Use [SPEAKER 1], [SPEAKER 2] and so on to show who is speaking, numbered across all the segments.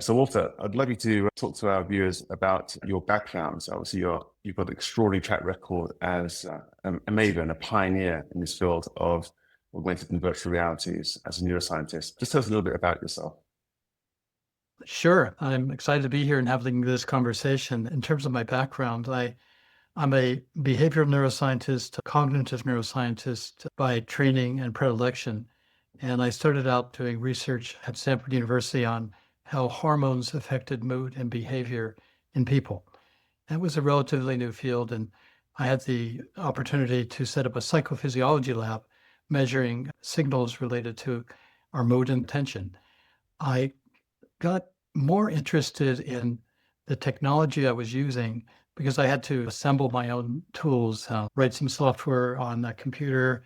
[SPEAKER 1] So Walter, I'd love you to talk to our viewers about your background. So obviously you've got an extraordinary track record as a maven, a pioneer in this field of augmented and virtual realities as a neuroscientist. Just tell us a little bit about yourself.
[SPEAKER 2] Sure. I'm excited to be here and having this conversation. In terms of my background, I'm a behavioral neuroscientist, a cognitive neuroscientist by training and predilection. And I started out doing research at Stanford University on how hormones affected mood and behavior in people. That was a relatively new field, and I had the opportunity to set up a psychophysiology lab measuring signals related to our mood and attention. I got more interested in the technology I was using because I had to assemble my own tools, write some software on a computer,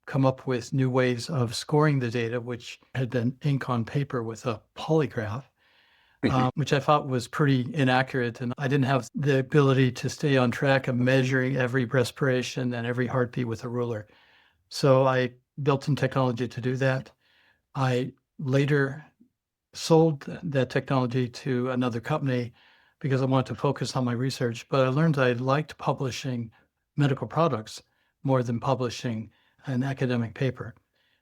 [SPEAKER 2] come up with new ways of scoring the data, which had been ink on paper with a polygraph, which I thought was pretty inaccurate. And I didn't have the ability to stay on track of measuring every respiration and every heartbeat with a ruler. So I built some technology to do that. I later sold that technology to another company because I wanted to focus on my research, but I learned I liked publishing medical products more than publishing an academic paper.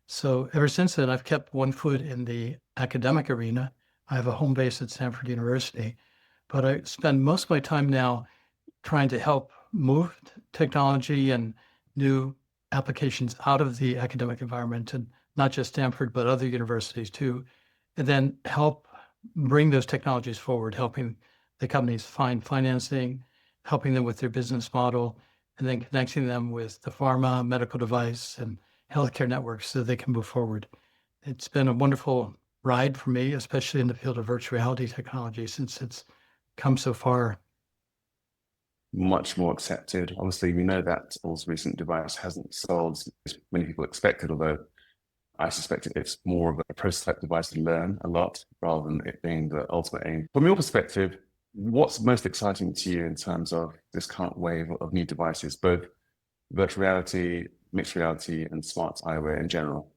[SPEAKER 2] So ever since then, I've kept one foot in the academic arena. I have a home base at Stanford University, but I spend most of my time now trying to help move technology and new applications out of the academic environment, and not just Stanford, but other universities too, and then help bring those technologies forward, helping the companies find financing, helping them with their business model, and then connecting them with the pharma, medical device, and healthcare networks so they can move forward. It's been a wonderful ride for me, especially in the field of virtual reality technology, since it's come so far.
[SPEAKER 1] Much more accepted. Obviously, we know that Apple's recent device hasn't sold as many people expected, although I suspect it's more of a prototype device to learn a lot rather than it being the ultimate aim. From your perspective, what's most exciting to you in terms of this current wave of new devices, both virtual reality, mixed reality, and smart eyewear in general?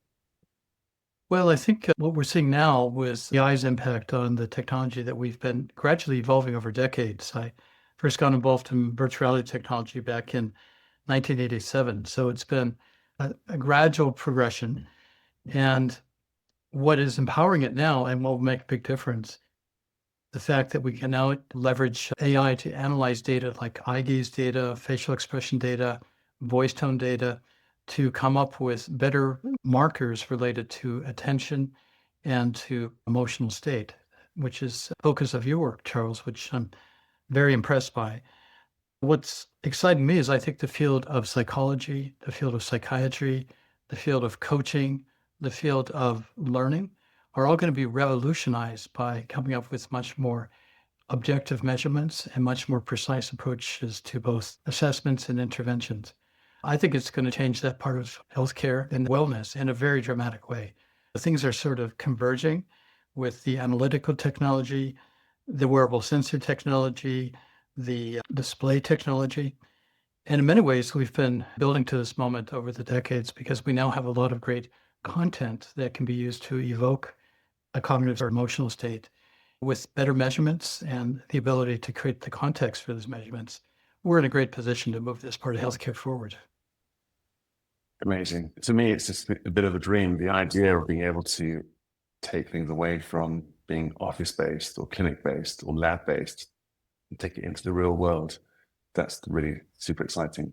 [SPEAKER 2] Well, I think what we're seeing now with AI's impact on the technology that we've been gradually evolving over decades. I first got involved in virtual reality technology back in 1987. So it's been a gradual progression. And what is empowering it now and what will make a big difference, the fact that we can now leverage AI to analyze data like eye gaze data, facial expression data, voice tone data, to come up with better markers related to attention and to emotional state, which is the focus of your work, Charles, which I'm very impressed by. What's exciting me is I think the field of psychology, the field of psychiatry, the field of coaching, the field of learning are all going to be revolutionized by coming up with much more objective measurements and much more precise approaches to both assessments and interventions. I think it's going to change that part of healthcare and wellness in a very dramatic way. Things are sort of converging with the analytical technology, the wearable sensor technology, the display technology. And in many ways, we've been building to this moment over the decades because we now have a lot of great content that can be used to evoke a cognitive or emotional state with better measurements and the ability to create the context for those measurements. We're in a great position to move this part of healthcare forward.
[SPEAKER 1] Amazing. To me, it's just a bit of a dream. The idea of being able to take things away from being office-based or clinic-based or lab-based and take it into the real world. That's really super exciting.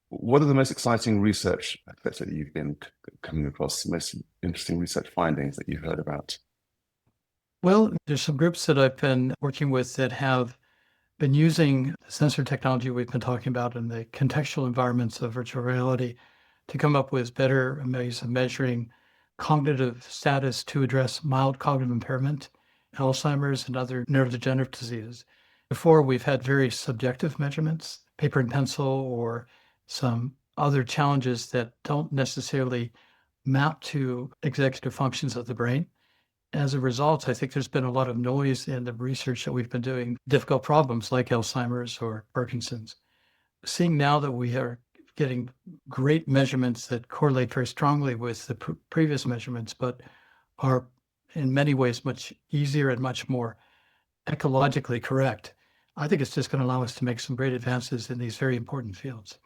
[SPEAKER 1] What are the most exciting research aspects that you've been coming across, the most interesting research findings that you've heard about?
[SPEAKER 2] Well, there's some groups that I've been working with that have been using the sensor technology we've been talking about in the contextual environments of virtual reality to come up with better ways of measuring cognitive status to address mild cognitive impairment, Alzheimer's, and other neurodegenerative diseases. Before, we've had very subjective measurements, paper and pencil, or some other challenges that don't necessarily map to executive functions of the brain. As a result, I think there's been a lot of noise in the research that we've been doing, difficult problems like Alzheimer's or Parkinson's. Seeing now that we are getting great measurements that correlate very strongly with the previous measurements, but are in many ways much easier and much more ecologically correct. I think it's just going to allow us to make some great advances in these very important fields.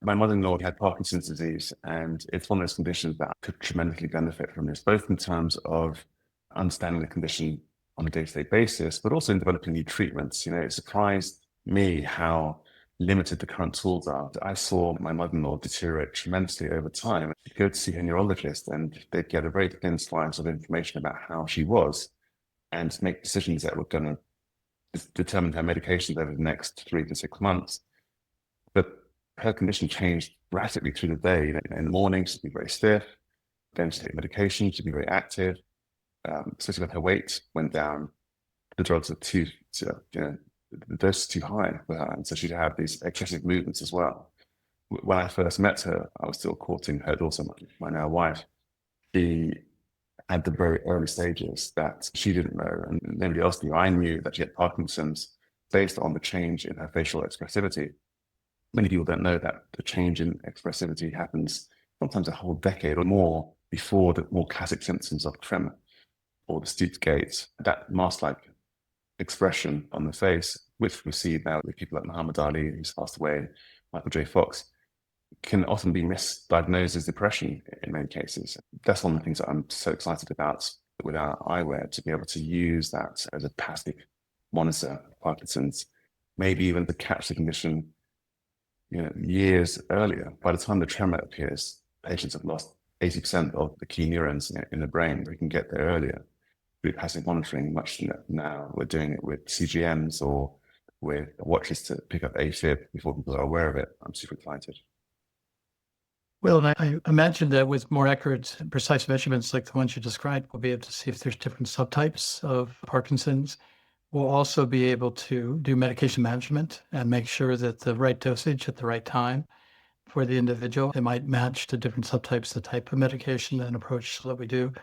[SPEAKER 1] My mother-in-law had Parkinson's disease, and it's one of those conditions that I could tremendously benefit from this, both in terms of understanding the condition on a day-to-day basis, but also in developing new treatments. You know, it surprised me how limited the current tools are. I saw my mother-in-law deteriorate tremendously over time. She'd go to see her neurologist, and they'd get a very thin slice of information about how she was and make decisions that were going to determine her medications over the next 3 to 6 months. But her condition changed drastically through the day. You know, in the morning, she'd be very stiff. Then she'd take medication. She'd be very active. Especially when her weight went down, the drugs are the dose is too high for her, and so she'd have these excessive movements as well. When I first met her, I was still courting her daughter, my now wife. She had the very early stages that she didn't know, and nobody else knew. I knew that she had Parkinson's based on the change in her facial expressivity. Many people don't know that the change in expressivity happens sometimes a whole decade or more before the more classic symptoms of tremor or the stooped gait. That mask-like expression on the face, which we see now with people like Muhammad Ali, who's passed away, Michael J. Fox, can often be misdiagnosed as depression in many cases. That's one of the things that I'm so excited about with our eyewear, to be able to use that as a passive monitor of Parkinson's, maybe even to catch the condition, you know, years earlier. By the time the tremor appears, patients have lost 80% of the key neurons in the brain. We can get there earlier through passive monitoring. Much now we're doing it with CGMs or with watches to pick up AFib before people are aware of it. I'm super excited.
[SPEAKER 2] Well, and I imagine that with more accurate, precise measurements like the ones you described, we'll be able to see if there's different subtypes of Parkinson's. We'll also be able to do medication management and make sure that the right dosage at the right time for the individual, it might match to different subtypes, the type of medication and approach that we do,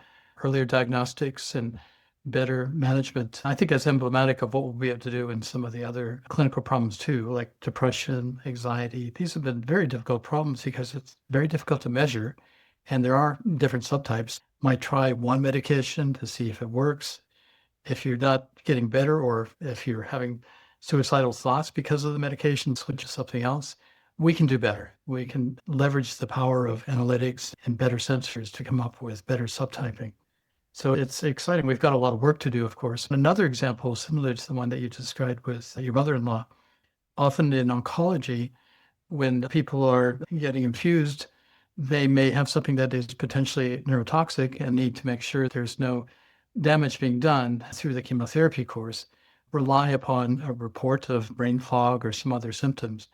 [SPEAKER 2] earlier diagnostics and better management. I think that's emblematic of what we'll be able to do in some of the other clinical problems too, like depression, anxiety. These have been very difficult problems because it's very difficult to measure. And there are different subtypes. Might try one medication to see if it works. If you're not getting better, or if you're having suicidal thoughts because of the medication, switch to something else. We can do better. We can leverage the power of analytics and better sensors to come up with better subtyping. So it's exciting. We've got a lot of work to do, of course. Another example similar to the one that you described with your mother-in-law, often in oncology, when people are getting infused, they may have something that is potentially neurotoxic and need to make sure there's no damage being done through the chemotherapy course, rely upon a report of brain fog or some other symptoms.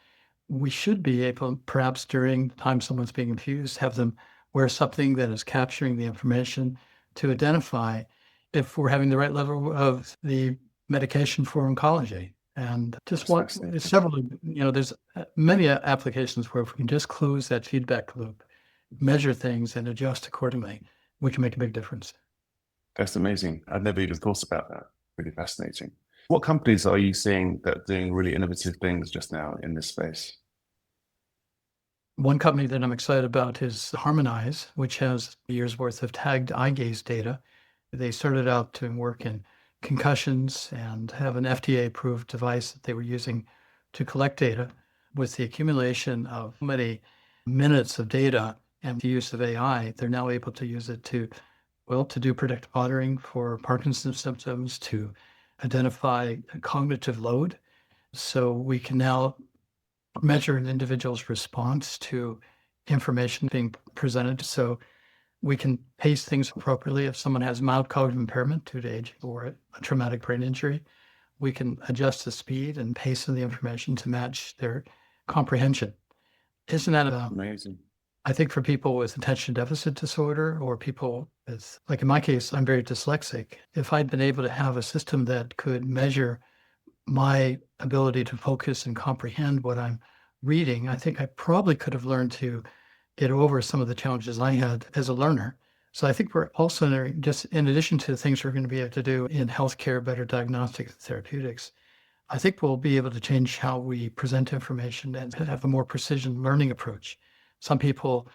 [SPEAKER 2] We should be able, perhaps during the time someone's being infused, have them wear something that is capturing the information to identify if we're having the right level of the medication for oncology. And just one, several, there's many applications where if we can just close that feedback loop, measure things and adjust accordingly, we can make a big difference.
[SPEAKER 1] That's amazing. I'd never even thought about that. Really fascinating. What companies are you seeing that are doing really innovative things just now in this space?
[SPEAKER 2] One company that I'm excited about is Harmonize, which has a year's worth of tagged eye gaze data. They started out doing work in concussions and have an FDA-approved device that they were using to collect data. With the accumulation of many minutes of data and the use of AI, they're now able to use it to do predictive monitoring for Parkinson's symptoms, to identify cognitive load. So we can now measure an individual's response to information being presented. So we can pace things appropriately. If someone has mild cognitive impairment due to aging or a traumatic brain injury, we can adjust the speed and pace of the information to match their comprehension. Isn't that
[SPEAKER 1] amazing?
[SPEAKER 2] I think for people with attention deficit disorder, or people with, like in my case, I'm very dyslexic. If I'd been able to have a system that could measure my ability to focus and comprehend what I'm reading, I think I probably could have learned to get over some of the challenges I had as a learner. So I think we're also, just in addition to the things we're going to be able to do in healthcare, better diagnostics and therapeutics, I think we'll be able to change how we present information and have a more precision learning approach. Some people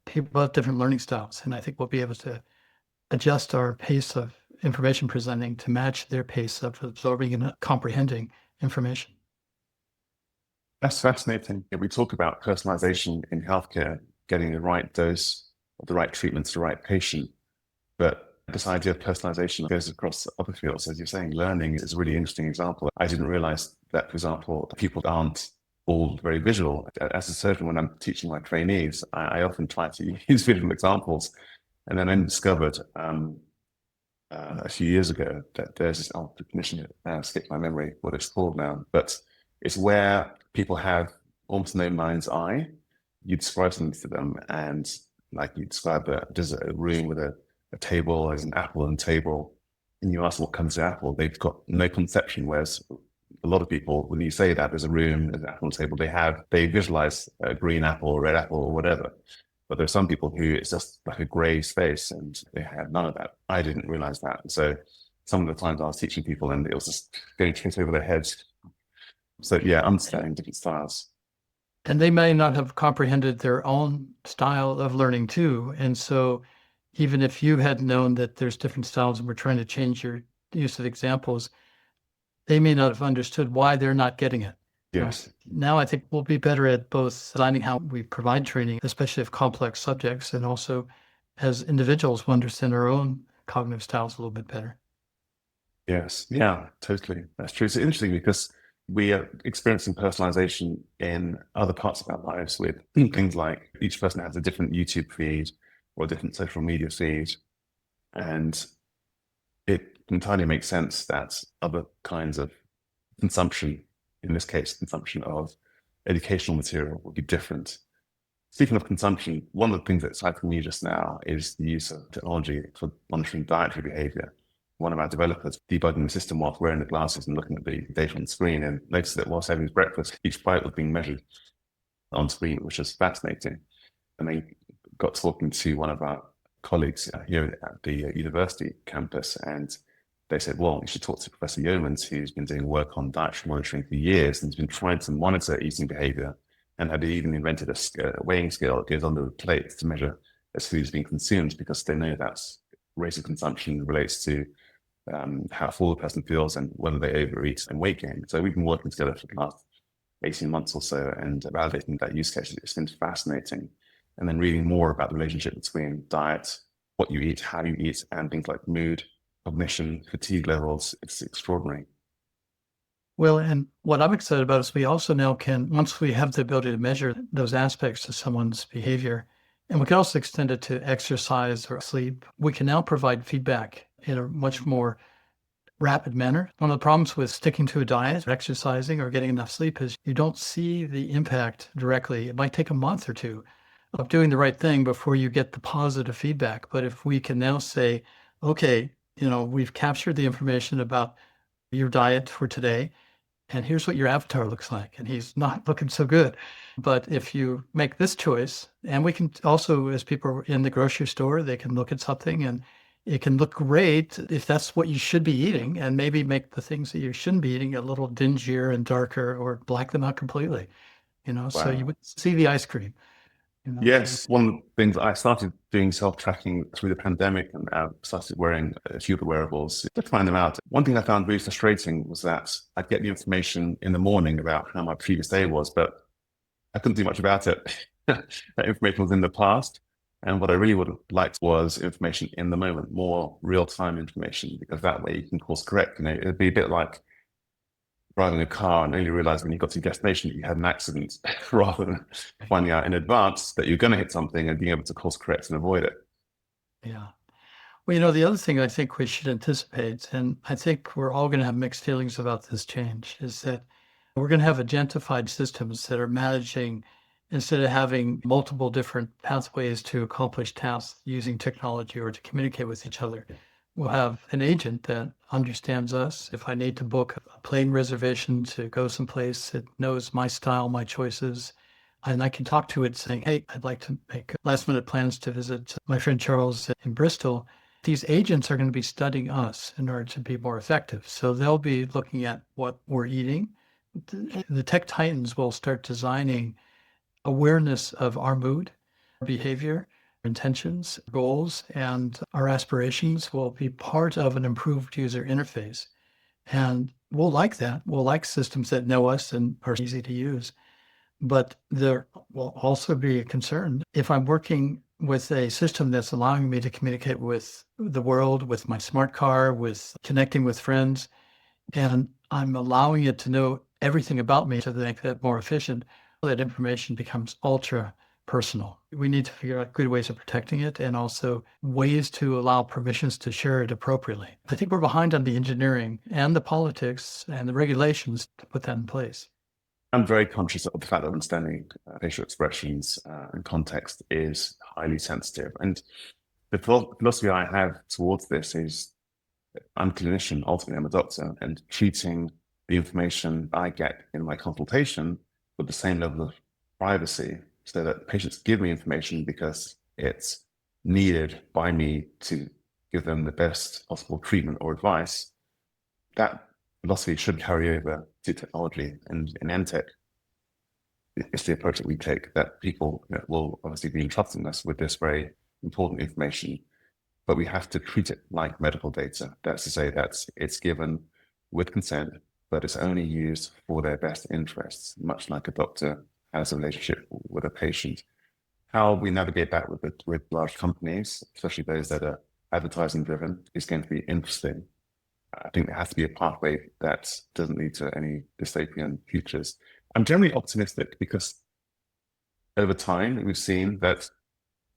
[SPEAKER 2] have different learning styles, and I think we'll be able to adjust our pace of information presenting to match their pace of absorbing and comprehending information.
[SPEAKER 1] That's fascinating. We talk about personalization in healthcare, getting the right dose of the right treatment to the right patient. But this idea of personalization goes across other fields. As you're saying, learning is a really interesting example. I didn't realize that, for example, people aren't all very visual. As a surgeon, when I'm teaching my trainees, I often try to use visual examples. And then I discovered a few years ago that there's this definition, skipped my memory what it's called now, but it's where people have almost no mind's eye. You describe something to them, and like you describe there's a room with a table, there's an apple on the table, and you ask what comes to apple, they've got no conception. Whereas a lot of people, when you say that there's a room, there's an apple on the table, they visualize a green apple, red apple, or whatever. But there's some people who it's just like a gray space and they had none of that. I didn't realize that. And so some of the times I was teaching people and it was just going straight over their heads. So yeah, understanding different styles.
[SPEAKER 2] And they may not have comprehended their own style of learning too. And so even if you had known that there's different styles and we're trying to change your use of examples, they may not have understood why they're not getting it.
[SPEAKER 1] Yes.
[SPEAKER 2] Now I think we'll be better at both designing how we provide training, especially of complex subjects, and also as individuals will understand our own cognitive styles a little bit better.
[SPEAKER 1] Yes. Yeah, totally. That's true. It's interesting because we are experiencing personalization in other parts of our lives with things like each person has a different YouTube feed or a different social media feed. And it entirely makes sense that other kinds of consumption, in this case, consumption of educational material, will be different. Speaking of consumption, one of the things that excites me just now is the use of technology for monitoring dietary behavior. One of our developers debugging the system whilst wearing the glasses and looking at the data on the screen, and noticed that whilst having his breakfast, each bite was being measured on screen, which was fascinating. And they got talking to one of our colleagues here at the university campus, and they said, well, you should talk to Professor Yeomans, who's been doing work on dietary monitoring for years and has been trying to monitor eating behavior, and had even invented a weighing scale that goes under the plate to measure as food is being consumed, because they know that rate of consumption relates to how full the person feels and whether they overeat and weight gain. So we've been working together for the last 18 months or so and validating that use case. It's been fascinating. And then reading more about the relationship between diet, what you eat, how you eat, and things like mood, cognition, fatigue levels. It's extraordinary.
[SPEAKER 2] Well, and what I'm excited about is we also now can, once we have the ability to measure those aspects of someone's behavior, and we can also extend it to exercise or sleep, we can now provide feedback in a much more rapid manner. One of the problems with sticking to a diet, or exercising, or getting enough sleep is you don't see the impact directly. It might take a month or two of doing the right thing before you get the positive feedback. But if we can now say, okay, we've captured the information about your diet for today, and here's what your avatar looks like, and he's not looking so good. But if you make this choice, and we can also, as people are in the grocery store, they can look at something and it can look great if that's what you should be eating, and maybe make the things that you shouldn't be eating a little dingier and darker, or black them out completely, so you
[SPEAKER 1] Wow.
[SPEAKER 2] would see the ice cream.
[SPEAKER 1] Yes, one of the things I started doing self-tracking through the pandemic, and started wearing a few of the wearables to find them out. One thing I found really frustrating was that I'd get the information in the morning about how my previous day was, but I couldn't do much about it. That information was in the past. And what I really would have liked was information in the moment, more real-time information, because that way you can course correct. It'd be a bit like driving a car and only realize when you got to your destination that you had an accident, rather than finding out in advance that you're going to hit something and being able to course correct and avoid it.
[SPEAKER 2] Yeah. Well, the other thing I think we should anticipate, and I think we're all going to have mixed feelings about this change, is that we're going to have agentified systems that are managing, instead of having multiple different pathways to accomplish tasks using technology or to communicate with each other. We'll have an agent that understands us. If I need to book a plane reservation to go someplace, it knows my style, my choices. And I can talk to it saying, hey, I'd like to make last minute plans to visit my friend Charles in Bristol. These agents are going to be studying us in order to be more effective. So they'll be looking at what we're eating. The tech titans will start designing awareness of our mood, behavior, intentions, goals, and our aspirations will be part of an improved user interface. And we'll like that. We'll like systems that know us and are easy to use. But there will also be a concern if I'm working with a system that's allowing me to communicate with the world, with my smart car, with connecting with friends, and I'm allowing it to know everything about me to make that more efficient, that information becomes ultra personal. We need to figure out good ways of protecting it and also ways to allow permissions to share it appropriately. I think we're behind on the engineering and the politics and the regulations to put that in place.
[SPEAKER 1] I'm very conscious of the fact that understanding facial expressions and context is highly sensitive. And the philosophy I have towards this is I'm a clinician, ultimately I'm a doctor, and treating the information I get in my consultation with the same level of privacy so that patients give me information because it's needed by me to give them the best possible treatment or advice. That philosophy should carry over to technology, and in EdTech, it's the approach that we take, that people will obviously be entrusting us with this very important information, but we have to treat it like medical data. That's to say that it's given with consent, but it's only used for their best interests, much like a doctor has a relationship with a patient. How we navigate that with large companies, especially those that are advertising driven, is going to be interesting. I think there has to be a pathway that doesn't lead to any dystopian futures. I'm generally optimistic because over time, we've seen that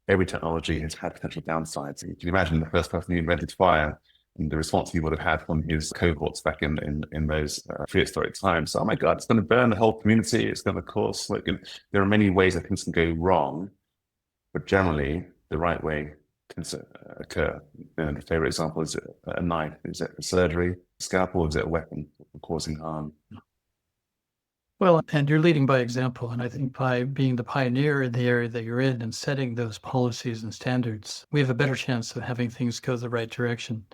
[SPEAKER 1] every technology has had potential downsides. You can imagine the first person who invented fire and the response he would have had from his cohorts back in those prehistoric times. Oh my God, it's going to burn the whole community. It's going to cause smoke. And there are many ways that things can go wrong, but generally the right way can occur. And the favorite example is a knife. Is it a surgery, scalpel, or is it a weapon causing harm?
[SPEAKER 2] Well, and you're leading by example. And I think by being the pioneer in the area that you're in and setting those policies and standards, we have a better chance of having things go the right direction.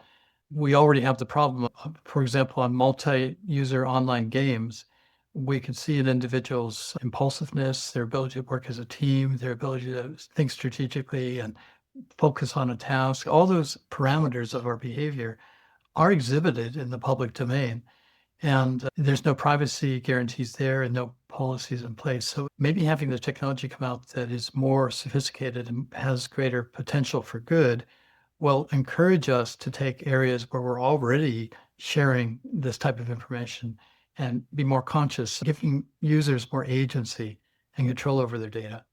[SPEAKER 2] We already have the problem, for example, on multi-user online games, we can see an individual's impulsiveness, their ability to work as a team, their ability to think strategically and focus on a task. All those parameters of our behavior are exhibited in the public domain. And there's no privacy guarantees there and no policies in place. So maybe having the technology come out that is more sophisticated and has greater potential for good will encourage us to take areas where we're already sharing this type of information and be more conscious, giving users more agency and control over their data.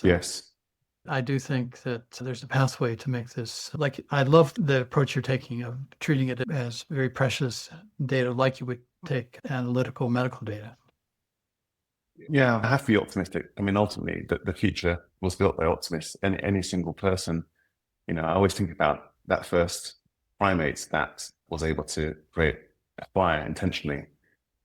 [SPEAKER 1] Yes.
[SPEAKER 2] I do think that there's a pathway to make this, like, I love the approach you're taking of treating it as very precious data, like you would take analytical medical data.
[SPEAKER 1] Yeah, I have to be optimistic. I mean, ultimately, the future was built by optimists, and any single person, I always think about that first primate that was able to create a fire intentionally.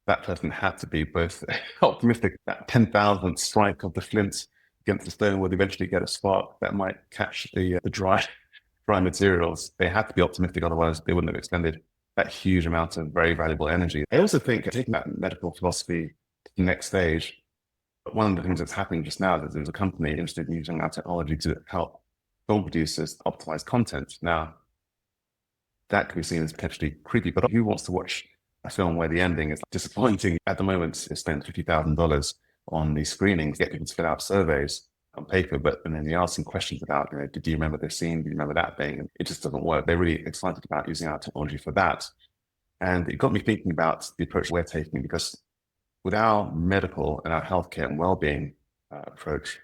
[SPEAKER 1] That person had to be both optimistic that 10,000th strike of the flint against the stone would eventually get a spark that might catch the dry materials. They had to be optimistic, otherwise they wouldn't have expended that huge amount of very valuable energy. I also think taking that medical philosophy to the next stage, one of the things that's happening just now is there's a company interested in using our technology to help film producers optimize content. Now, that can be seen as potentially creepy, but who wants to watch a film where the ending is disappointing? At the moment, it's spent $50,000 on the screening to get people to fill out surveys on paper, but and then you ask them questions about, do you remember this scene? Do you remember that thing? And it just doesn't work. They're really excited about using our technology for that. And it got me thinking about the approach we're taking, because with our medical and our healthcare and well-being approach,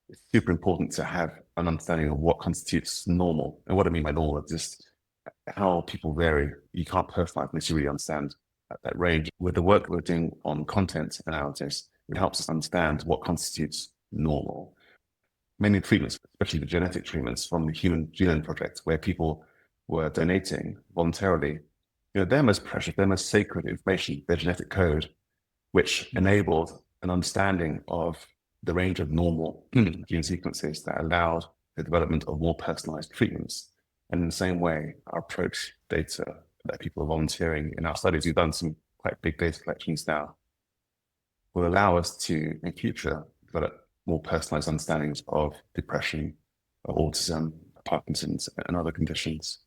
[SPEAKER 1] it's super important to have an understanding of what constitutes normal. And what I mean by normal is just how people vary. You can't personalize unless you really understand that range. With the work we're doing on content analysis, it helps us understand what constitutes normal. Many treatments, especially the genetic treatments from the Human Genome Project, where people were donating voluntarily, their most precious, their most sacred information, their genetic code, which enabled an understanding of the range of normal gene sequences that allowed the development of more personalized treatments. And in the same way, our approach data that people are volunteering in our studies, we've done some quite big data collections now, will allow us to, in future, develop more personalized understandings of depression, autism, Parkinson's, and other conditions.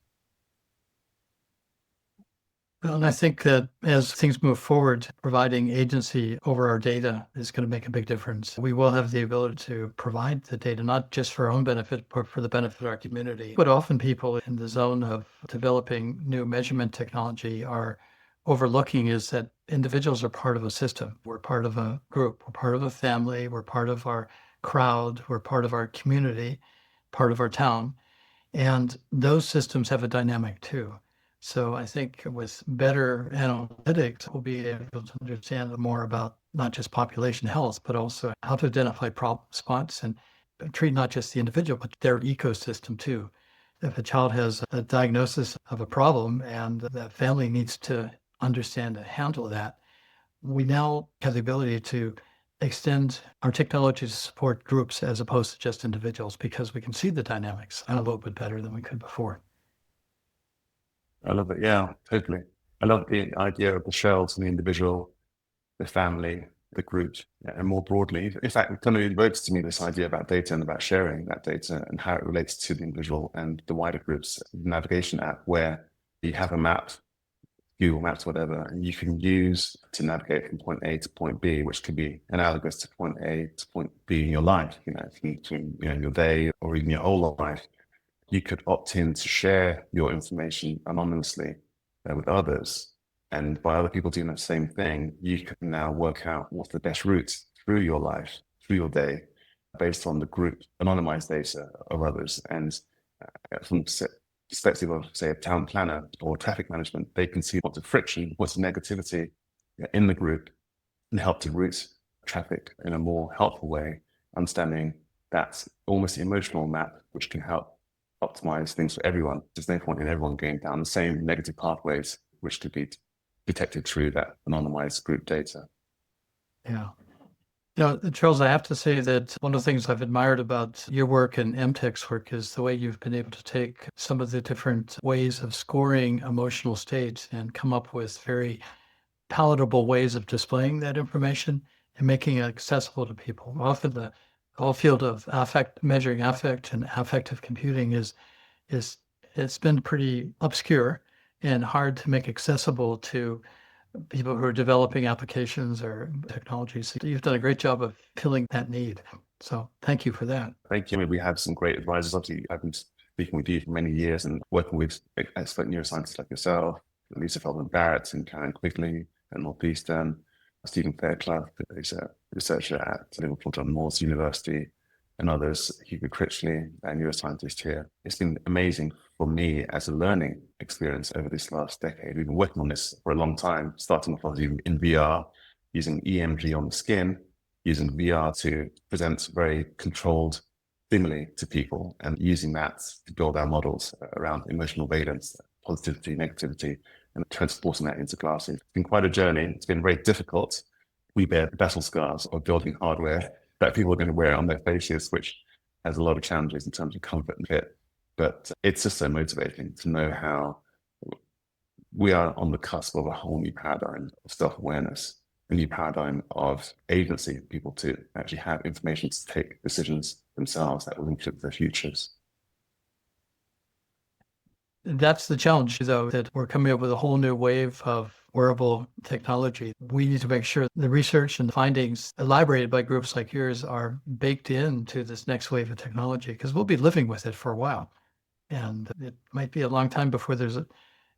[SPEAKER 2] Well, and I think that as things move forward, providing agency over our data is going to make a big difference. We will have the ability to provide the data, not just for our own benefit, but for the benefit of our community. But often people in the zone of developing new measurement technology are overlooking is that individuals are part of a system. We're part of a group, we're part of a family, we're part of our crowd, we're part of our community, part of our town. And those systems have a dynamic too. So I think with better analytics, we'll be able to understand more about not just population health, but also how to identify problem spots and treat not just the individual, but their ecosystem too. If a child has a diagnosis of a problem and the family needs to understand and handle that, we now have the ability to extend our technology to support groups as opposed to just individuals because we can see the dynamics a little bit better than we could before.
[SPEAKER 1] I love it. Yeah, totally. I love the idea of the shells and the individual, the family, the group, and more broadly. In fact, it kind of evokes to me this idea about data and about sharing that data and how it relates to the individual and the wider groups. Navigation app where you have a map, Google Maps, whatever, and you can use to navigate from point A to point B, which could be analogous to point A to point B in your life, your day or even your whole life. You could opt in to share your information anonymously with others. And by other people doing the same thing, you can now work out what's the best route through your life, through your day, based on the group anonymized data of others. And from perspective of, say, a town planner or traffic management, they can see what's the friction, what's the negativity in the group and help to route traffic in a more helpful way, understanding that's almost the emotional map, which can help optimize things for everyone. There's no point in everyone going down the same negative pathways, which could be detected through that anonymized group data.
[SPEAKER 2] Yeah. Charles, I have to say that one of the things I've admired about your work and MTech's work is the way you've been able to take some of the different ways of scoring emotional states and come up with very palatable ways of displaying that information and making it accessible to people. Often the whole field of measuring affect and affective computing it's been pretty obscure and hard to make accessible to people who are developing applications or technologies. So you've done a great job of filling that need. So thank you for that.
[SPEAKER 1] Thank you. I mean, we have some great advisors. Obviously, I've been speaking with you for many years and working with expert neuroscientists like yourself, Lisa Feldman Barrett and Karen Quigley at Northeastern, Stephen Fairclough, who's a researcher at Liverpool John Moores University, and others, Hugo Critchley, a neuroscientist here. It's been amazing for me as a learning experience over this last decade. We've been working on this for a long time, starting off in VR, using EMG on the skin, using VR to present very controlled stimuli to people and using that to build our models around emotional valence, positivity, negativity, and transporting that into glasses. It's been quite a journey. It's been very difficult. We bear the battle scars of building hardware that people are going to wear on their faces, which has a lot of challenges in terms of comfort and fit. But it's just so motivating to know how we are on the cusp of a whole new paradigm of self-awareness, a new paradigm of agency, people to actually have information to take decisions themselves that will influence their futures.
[SPEAKER 2] That's the challenge, though, that we're coming up with a whole new wave of wearable technology. We need to make sure the research and the findings elaborated by groups like yours are baked into this next wave of technology, because we'll be living with it for a while. And it might be a long time before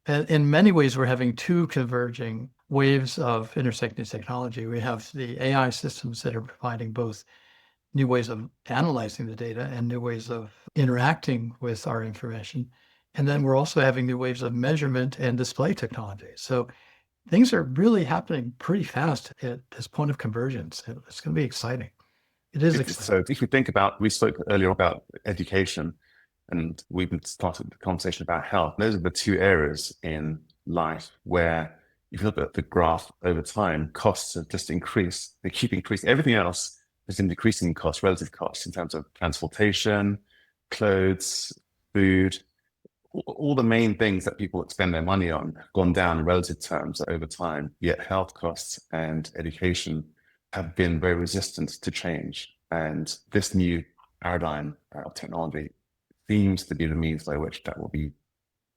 [SPEAKER 2] in many ways, we're having two converging waves of intersecting technology. We have the AI systems that are providing both new ways of analyzing the data and new ways of interacting with our information. And then we're also having new waves of measurement and display technology. So things are really happening pretty fast at this point of convergence. It's going to be exciting. It is exciting.
[SPEAKER 1] So if we think about, we spoke earlier about education and we've been started the conversation about health. Those are the two areas in life where if you look at the graph over time, costs have just increased. They keep increasing. Everything else has been decreasing in cost, relative costs in terms of transportation, clothes, food, all the main things that people spend their money on have gone down in relative terms over time, yet health costs and education have been very resistant to change. And this new paradigm of technology seems to be the means by which that will be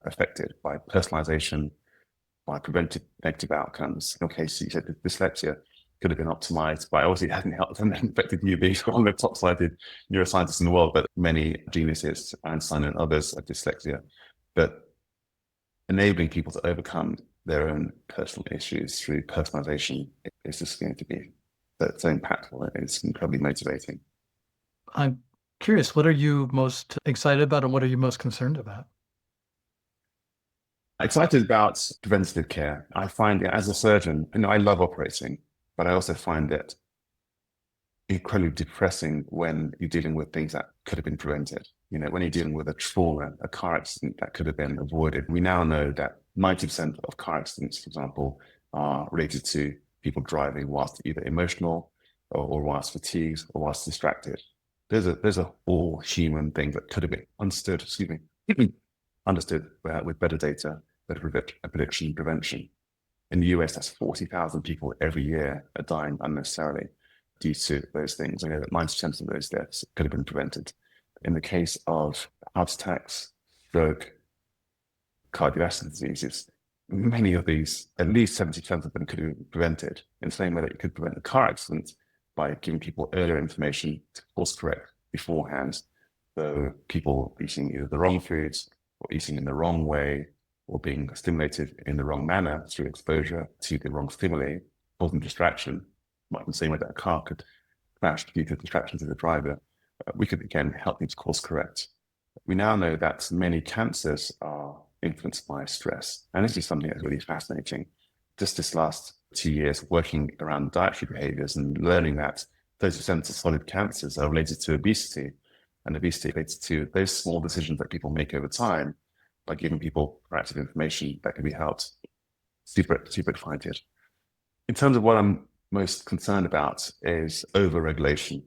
[SPEAKER 1] affected by personalization, by preventive negative outcomes. In your case, you said that dyslexia could have been optimized, but obviously it hasn't helped and affected you being one of the top cited neuroscientists in the world, but many geniuses, Einstein and others, have dyslexia. But enabling people to overcome their own personal issues through personalization is just going to be so impactful. It's incredibly motivating.
[SPEAKER 2] I'm curious, what are you most excited about and what are you most concerned about?
[SPEAKER 1] Excited about preventative care. I find as a surgeon, I love operating, but I also find it incredibly depressing when you're dealing with things that could have been prevented. When you're dealing with a trauma, a car accident that could have been avoided. We now know that 90% of car accidents, for example, are related to people driving whilst either emotional or whilst fatigued or whilst distracted. There's a all human thing that could have been understood, understood with better data, better prediction, prevention. In the US, that's 40,000 people every year are dying unnecessarily due to those things. I know that 90% of those deaths could have been prevented. In the case of heart attacks, stroke, cardiovascular diseases, many of these, at least 70% of them could have been prevented in the same way that you could prevent a car accident by giving people earlier information to course correct beforehand. So people eating either the wrong foods or eating in the wrong way or being stimulated in the wrong manner through exposure to the wrong stimuli, causing distraction, much the same way that a car could crash due to distraction to the driver. We could, again, help them to course correct. We now know that many cancers are influenced by stress. And this is something that's really fascinating. Just this last 2 years working around dietary behaviors and learning that 30% of solid cancers are related to obesity, and obesity related to those small decisions that people make over time by giving people proactive information that can be helped. Super excited. In terms of what I'm most concerned about is over-regulation.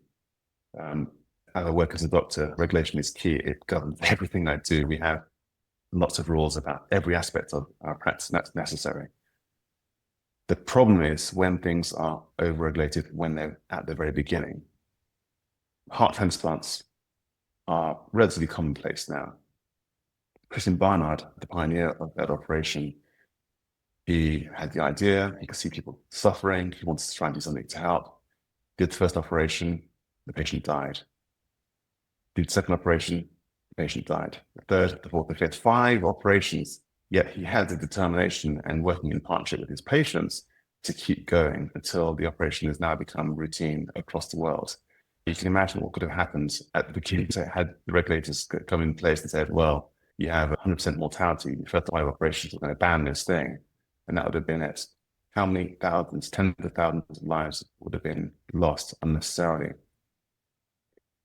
[SPEAKER 1] As I work as a doctor, regulation is key. It governs everything I do. We have lots of rules about every aspect of our practice, and that's necessary. The problem is when things are over-regulated when they're at the very beginning. Heart transplants are relatively commonplace now. Christian Barnard, the pioneer of that operation, he had the idea, he could see people suffering, he wanted to try and do something to help. Did the first operation, the patient died. Did the second operation, the patient died. The third, the fourth, the fifth, 5 operations, yet he had the determination and working in partnership with his patients to keep going until the operation has now become routine across the world. You can imagine what could have happened at the beginning had the regulators come in place and said, well, you have 100% mortality, the first 5 operations are going to ban this thing. And that would have been it. How many thousands, tens of thousands of lives would have been lost unnecessarily?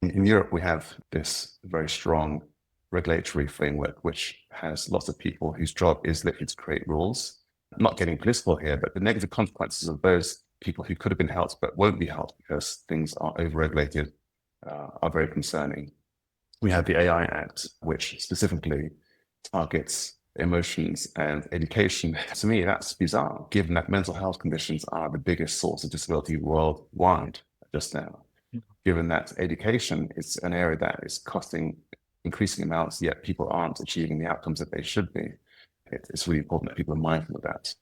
[SPEAKER 1] In Europe, we have this very strong regulatory framework, which has lots of people whose job is literally to create rules. I'm not getting political here, but the negative consequences of those people who could have been helped but won't be helped because things are over-regulated are very concerning. We have the AI Act, which specifically targets emotions and education. To me, that's bizarre, given that mental health conditions are the biggest source of disability worldwide just now. Given that education is an area that is costing increasing amounts, yet people aren't achieving the outcomes that they should be. It's really important that people are mindful of that.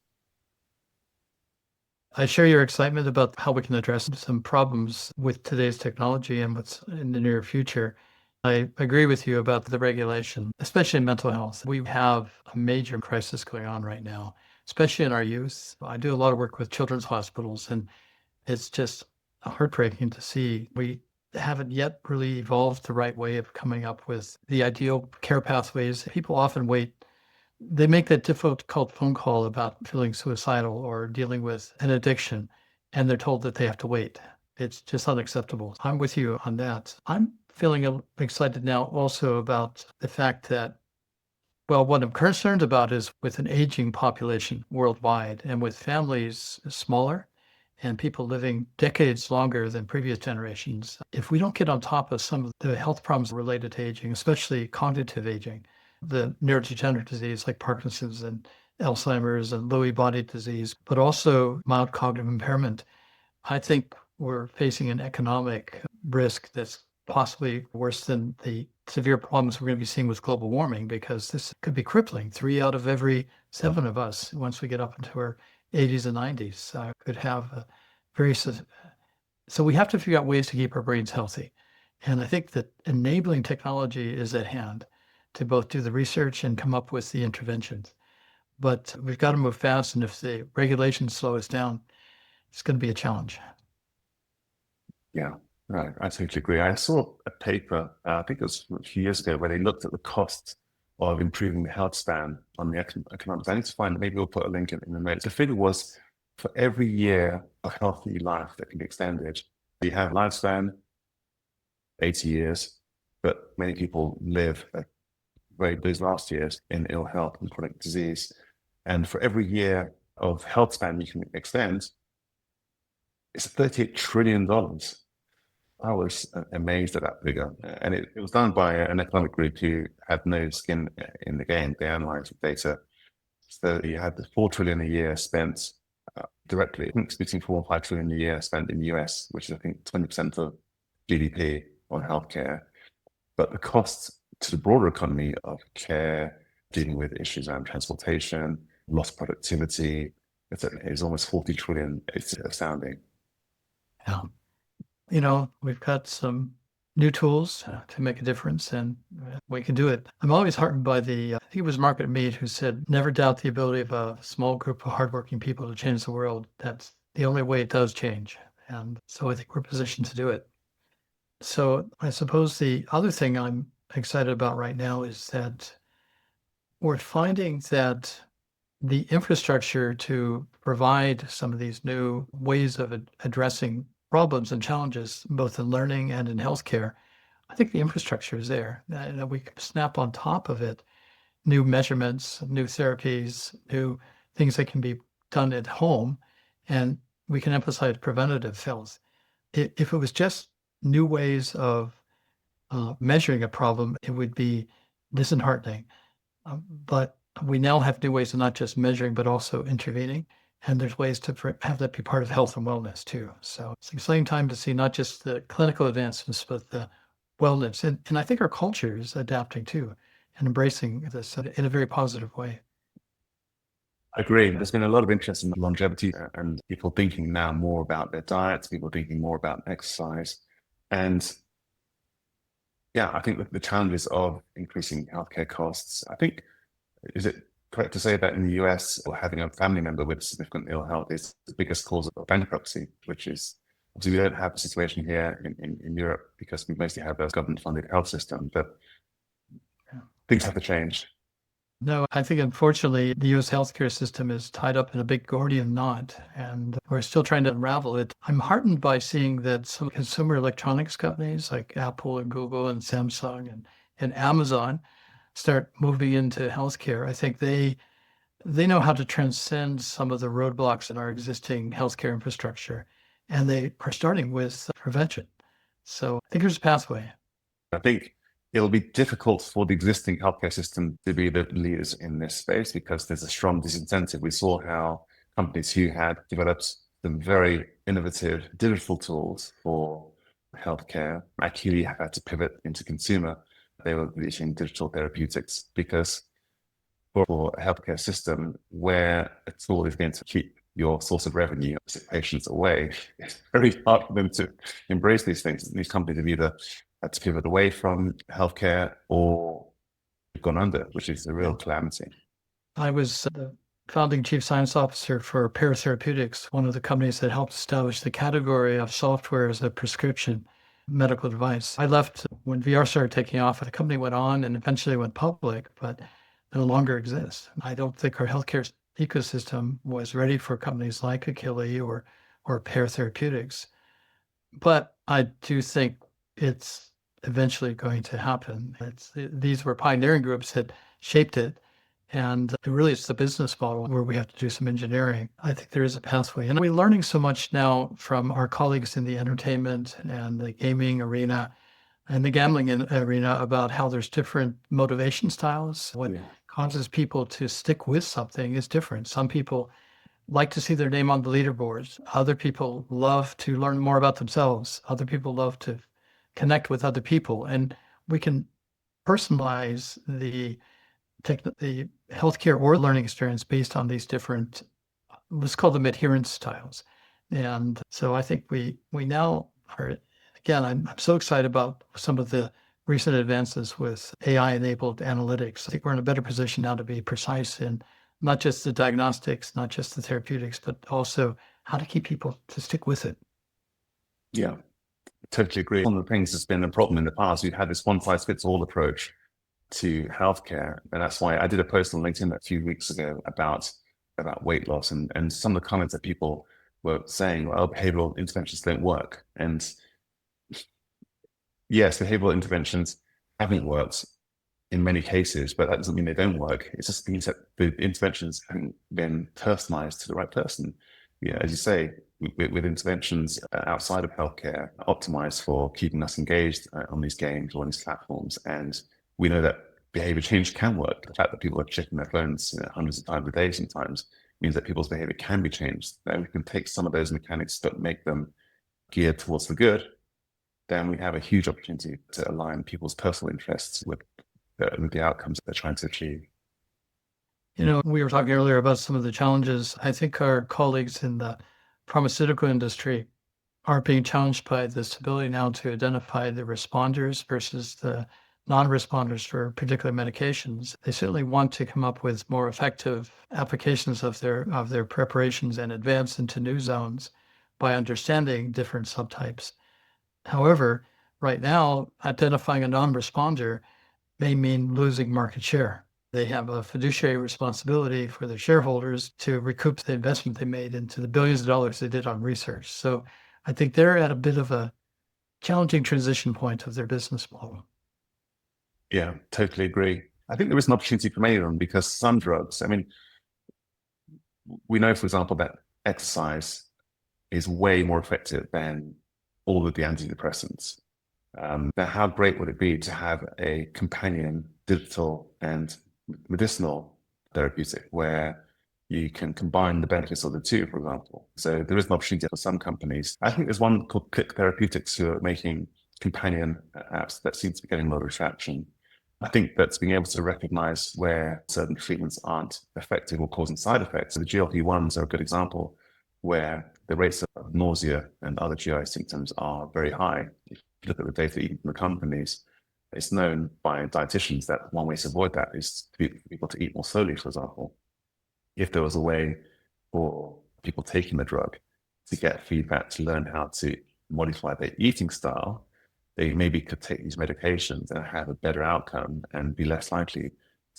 [SPEAKER 2] I share your excitement about how we can address some problems with today's technology and what's in the near future. I agree with you about the regulation, especially in mental health. We have a major crisis going on right now, especially in our youth. I do a lot of work with children's hospitals, and it's just heartbreaking to see we haven't yet really evolved the right way of coming up with the ideal care pathways. People often wait. They make that difficult phone call about feeling suicidal or dealing with an addiction, and they're told that they have to wait. It's just unacceptable. I'm with you on that. I'm feeling excited now also about the fact that, well, what I'm concerned about is with an aging population worldwide and with families smaller and people living decades longer than previous generations. If we don't get on top of some of the health problems related to aging, especially cognitive aging, the neurodegenerative disease like Parkinson's and Alzheimer's and Lewy body disease, but also mild cognitive impairment, I think we're facing an economic risk that's possibly worse than the severe problems we're going to be seeing with global warming, because this could be crippling. 3 out of every 7 of us, once we get up into our 80s and 90s, could have a very. So we have to figure out ways to keep our brains healthy. And I think that enabling technology is at hand to both do the research and come up with the interventions. But we've got to move fast. And if the regulations slow us down, it's going to be a challenge.
[SPEAKER 1] Yeah, right. I totally agree. I saw a paper, I think it was a few years ago, where they looked at the cost of improving the health span on the economics. I need to find, maybe we'll put a link in the notes. The figure was for every year of healthy life that can be extended, you have lifespan, 80 years, but many people live those last years in ill health and chronic disease. And for every year of health span you can extend, it's $38 trillion. I was amazed at that figure. And it was done by an economic group who had no skin in the game. They analyzed the data. So you had the 4 trillion a year spent directly. I think it's between 4 and 5 trillion a year spent in the US, which is, I think, 20% of GDP on healthcare. But the costs to the broader economy of care, dealing with issues around transportation, lost productivity, is almost 40 trillion. It's astounding.
[SPEAKER 2] Yeah. We've got some new tools to make a difference, and we can do it. I'm always heartened by I think it was Margaret Mead who said, never doubt the ability of a small group of hardworking people to change the world. That's the only way it does change. And so I think we're positioned to do it. So I suppose the other thing I'm excited about right now is that we're finding that the infrastructure to provide some of these new ways of addressing problems and challenges, both in learning and in healthcare, I think the infrastructure is there. And we can snap on top of it new measurements, new therapies, new things that can be done at home, and we can emphasize preventative health. If it was just new ways of measuring a problem, it would be disheartening. But we now have new ways of not just measuring, but also intervening. And there's ways to have that be part of health and wellness too. So it's an exciting time to see not just the clinical advancements, but the wellness. And I think our culture is adapting too and embracing this in a very positive way.
[SPEAKER 1] I agree. There's been a lot of interest in longevity and people thinking now more about their diets, people thinking more about exercise. And yeah, I think the challenges of increasing healthcare costs, I think, is it correct to say that in the US, or having a family member with significant ill health is the biggest cause of bankruptcy, which is, obviously we don't have a situation here in Europe because we mostly have a government-funded health system, but things have to change.
[SPEAKER 2] No, I think unfortunately the US healthcare system is tied up in a big Gordian knot, and we're still trying to unravel it. I'm heartened by seeing that some consumer electronics companies like Apple and Google and Samsung and Amazon start moving into healthcare. I think they know how to transcend some of the roadblocks in our existing healthcare infrastructure, and they are starting with prevention. So I think there's a pathway.
[SPEAKER 1] I think it'll be difficult for the existing healthcare system to be the leaders in this space because there's a strong disincentive. We saw how companies who had developed some very innovative digital tools for healthcare actually had to pivot into consumer. They were releasing digital therapeutics because for a healthcare system where a tool is going to keep your source of revenue, patients away, it's very hard for them to embrace these things. These companies have either had to pivot away from healthcare or gone under, which is a real calamity.
[SPEAKER 2] I was the founding chief science officer for Paratherapeutics, one of the companies that helped establish the category of software as a prescription medical device. I left when VR started taking off. The company went on and eventually went public, but no longer exists. I don't think our healthcare ecosystem was ready for companies like Achille or Paratherapeutics. But I do think it's eventually going to happen. These were pioneering groups that shaped it. And really, it's the business model where we have to do some engineering. I think there is a pathway. And we're learning so much now from our colleagues in the entertainment and the gaming arena and the gambling arena about how there's different motivation styles. What causes people to stick with something is different. Some people like to see their name on the leaderboards. Other people love to learn more about themselves. Other people love to connect with other people. And we can personalize the healthcare or learning experience based on these different, let's call them adherence styles. And so I think we now are, again, I'm so excited about some of the recent advances with AI-enabled analytics. I think we're in a better position now to be precise in not just the diagnostics, not just the therapeutics, but also how to keep people to stick with it.
[SPEAKER 1] Yeah, totally agree. One of the things that's been a problem in the past, we've had this one-size-fits-all approach to healthcare. And that's why I did a post on LinkedIn a few weeks ago about weight loss, and some of the comments that people were saying, well, behavioral interventions don't work. And yes, behavioral interventions haven't worked in many cases, but that doesn't mean they don't work. It just means that the interventions haven't been personalized to the right person. Yeah, as you say, with interventions outside of healthcare, optimized for keeping us engaged on these games or on these platforms. And we know that behavior change can work. The fact that people are checking their phones hundreds of times a day sometimes means that people's behavior can be changed. Then we can take some of those mechanics but make them geared towards the good. Then we have a huge opportunity to align people's personal interests with the outcomes that they're trying to achieve.
[SPEAKER 2] You know, we were talking earlier about some of the challenges. I think our colleagues in the pharmaceutical industry are being challenged by this ability now to identify the responders versus the non-responders for particular medications. They certainly want to come up with more effective applications of their preparations and advance into new zones by understanding different subtypes. However, right now, identifying a non-responder may mean losing market share. They have a fiduciary responsibility for their shareholders to recoup the investment they made into the billions of dollars they did on research. So I think they're at a bit of a challenging transition point of their business model.
[SPEAKER 1] Yeah, totally agree. I think there is an opportunity for many of them because some drugs, I mean, we know, for example, that exercise is way more effective than all of the antidepressants. Now, how great would it be to have a companion digital and medicinal therapeutic where you can combine the benefits of the two, for example? So there is an opportunity for some companies. I think there's one called Click Therapeutics who are making companion apps that seem to be getting a lot of traction. I think that's being able to recognize where certain treatments aren't effective or causing side effects. So the GLP-1s are a good example where the rates of nausea and other GI symptoms are very high. If you look at the data even from the companies, it's known by dietitians that one way to avoid that is for people to eat more slowly, for example. If there was a way for people taking the drug to get feedback to learn how to modify their eating style, they maybe could take these medications and have a better outcome and be less likely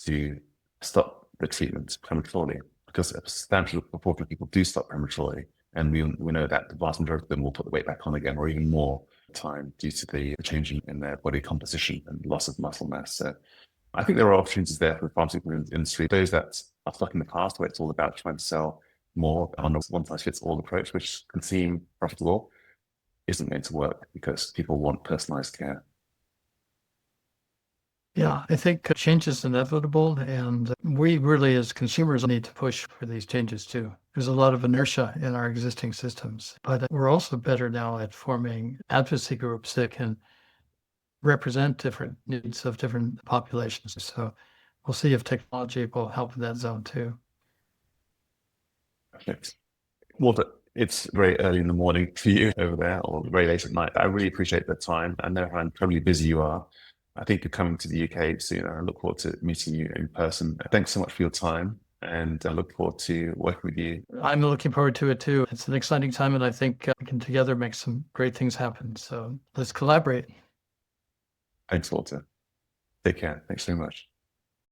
[SPEAKER 1] to stop the treatment prematurely, because a substantial proportion of people do stop prematurely. And we know that the vast majority of them will put the weight back on again or even more time due to the changing in their body composition and loss of muscle mass. So I think there are opportunities there for the pharmaceutical industry. Those that are stuck in the past where it's all about trying to sell more on a one-size-fits-all approach, which can seem profitable, isn't going to work because people want personalized care.
[SPEAKER 2] Yeah, I think change is inevitable, and we really, as consumers, need to push for these changes too. There's a lot of inertia in our existing systems, but we're also better now at forming advocacy groups that can represent different needs of different populations. So we'll see if technology will help in that zone too.
[SPEAKER 1] Perfect. Well, it's very early in the morning for you over there, or very late at night. I really appreciate the time. I know how incredibly busy you are. I think you're coming to the UK soon. I look forward to meeting you in person. Thanks so much for your time, and I look forward to working with you.
[SPEAKER 2] I'm looking forward to it too. It's an exciting time, and I think we can together make some great things happen. So let's collaborate.
[SPEAKER 1] Thanks, Walter. Take care. Thanks so much.